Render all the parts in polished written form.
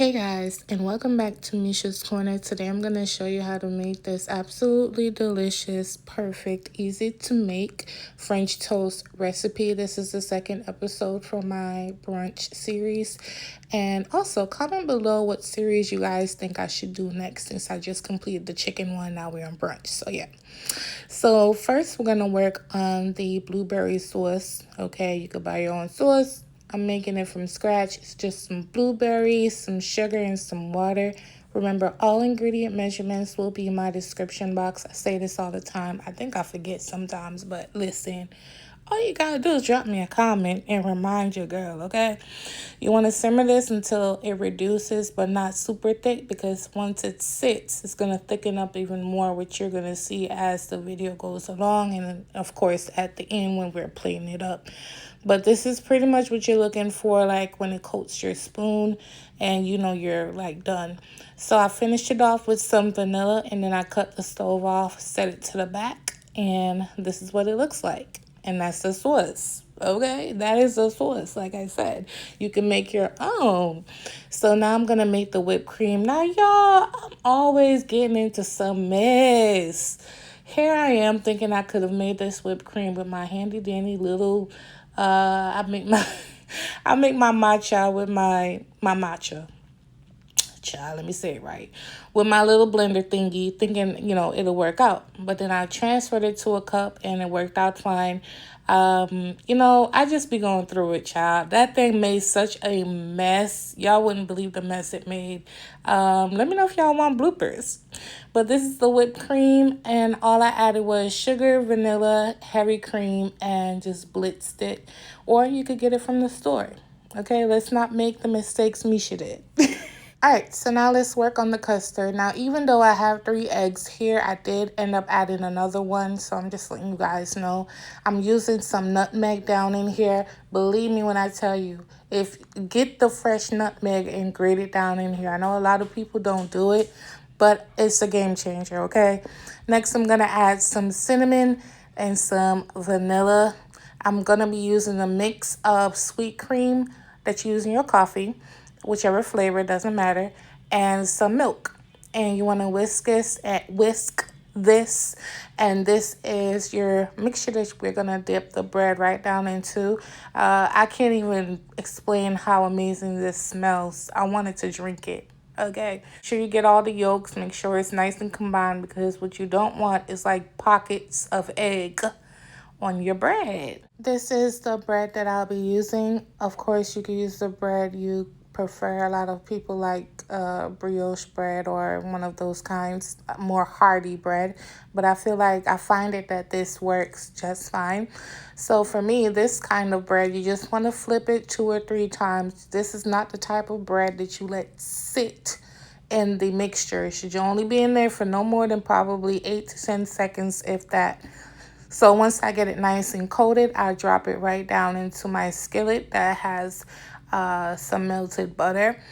Hey guys, and welcome back to Misha's Corner. Today I'm going to show you how to make this absolutely delicious, perfect, easy to make French toast recipe. This is the second episode from my brunch series. And also comment below what series you guys think I should do next, since I just completed the chicken one. Now we're on brunch. So yeah. So first we're going to work on the blueberry sauce. Okay, you could buy your own sauce. I'm making it from scratch. It's just some blueberries, some sugar, and some water. Remember, all ingredient measurements will be in my description box. I say this all the time. I think I forget sometimes, but listen, all you gotta do is drop me a comment and remind your girl, okay? You want to simmer this until it reduces, but not super thick, because once it sits, it's going to thicken up even more, which you're going to see as the video goes along, and of course at the end when we're plating it up. But this is pretty much what you're looking for, like when it coats your spoon and you know you're like done. So I finished it off with some vanilla, and then I cut the stove off, set it to the back, and this is what it looks like. And that's the sauce. Okay, that is the sauce. Like I said, you can make your own. So now I'm gonna make the whipped cream. Now y'all, I'm always getting into some mess. Here I am thinking I could have made this whipped cream with my handy dandy little I make my matcha with my matcha. Child, let me say it right. With my little blender thingy, thinking, you know, it'll work out. But then I transferred it to a cup and it worked out fine. You know, I just be going through it, child. That thing made such a mess. Y'all wouldn't believe the mess it made. Let me know if y'all want bloopers. But this is the whipped cream, and all I added was sugar, vanilla, heavy cream, and just blitzed it. Or you could get it from the store. Okay, let's not make the mistakes Misha did. All right, so now let's work on the custard. Now, even though I have 3 eggs here, I did end up adding another one. So I'm just letting you guys know. I'm using some nutmeg down in here. Believe me when I tell you, if get the fresh nutmeg and grate it down in here. I know a lot of people don't do it, but it's a game changer, okay? Next, I'm going to add some cinnamon and some vanilla. I'm going to be using a mix of sweet cream that you use in your coffee, whichever flavor, doesn't matter, and some milk. And you want to whisk this, and this is your mixture that we're going to dip the bread right down into. I can't even explain how amazing this smells. I wanted to drink it. Okay, make sure you get all the yolks. Make sure it's nice and combined, because what you don't want is like pockets of egg on your bread. This is the bread that I'll be using. Of course, you can use the bread you prefer. A lot of people like brioche bread or one of those kinds, more hearty bread. But I feel like I find it that this works just fine. So for me, this kind of bread, you just want to flip it 2 or 3 times. This is not the type of bread that you let sit in the mixture. It should only be in there for no more than probably 8 to 10 seconds, if that. So once I get it nice and coated, I drop it right down into my skillet that has some melted butter.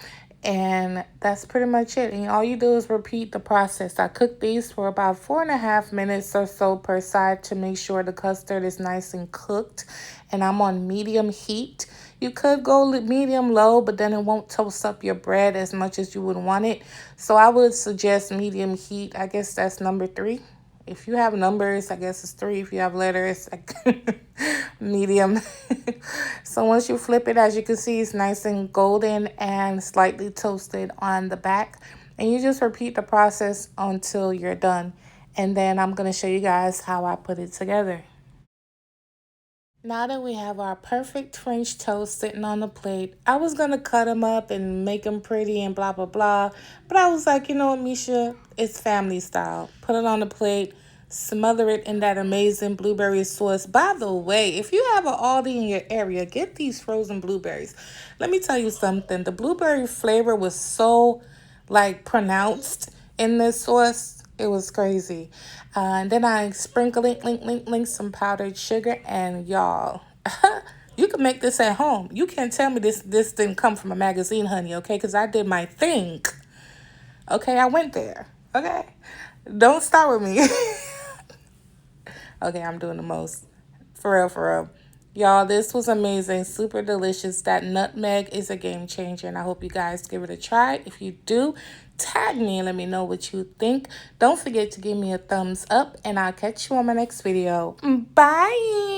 And that's pretty much it. And all you do is repeat the process. I cook these for about 4.5 minutes or so per side to make sure the custard is nice and cooked. And I'm on medium heat. You could go medium low, but then it won't toast up your bread as much as you would want it. So I would suggest medium heat. I guess that's number 3. If you have numbers, I guess it's 3. If you have letters, medium. So once you flip it, as you can see, it's nice and golden and slightly toasted on the back. And you just repeat the process until you're done. And then I'm going to show you guys how I put it together. Now that we have our perfect French toast sitting on the plate, I was going to cut them up and make them pretty and blah, blah, blah. But I was like, you know what, Misha? It's family style. Put it on the plate, smother it in that amazing blueberry sauce. By the way, if you have an Aldi in your area, get these frozen blueberries. Let me tell you something. The blueberry flavor was so, like, pronounced in this sauce. It was crazy. And then I sprinkle it, link, some powdered sugar. And y'all, you can make this at home. You can't tell me this didn't come from a magazine, honey, okay? Because I did my thing. Okay, I went there. Okay? Don't start with me. Okay, I'm doing the most. For real, for real. Y'all, this was amazing. Super delicious. That nutmeg is a game changer, and I hope you guys give it a try. If you do, tag me and let me know what you think. Don't forget to give me a thumbs up, and I'll catch you on my next video. Bye!